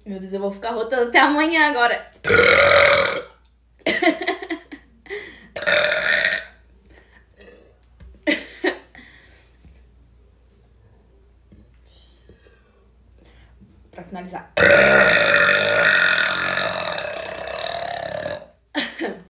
Meu Deus, eu vou ficar rotando até amanhã agora. Pra finalizar.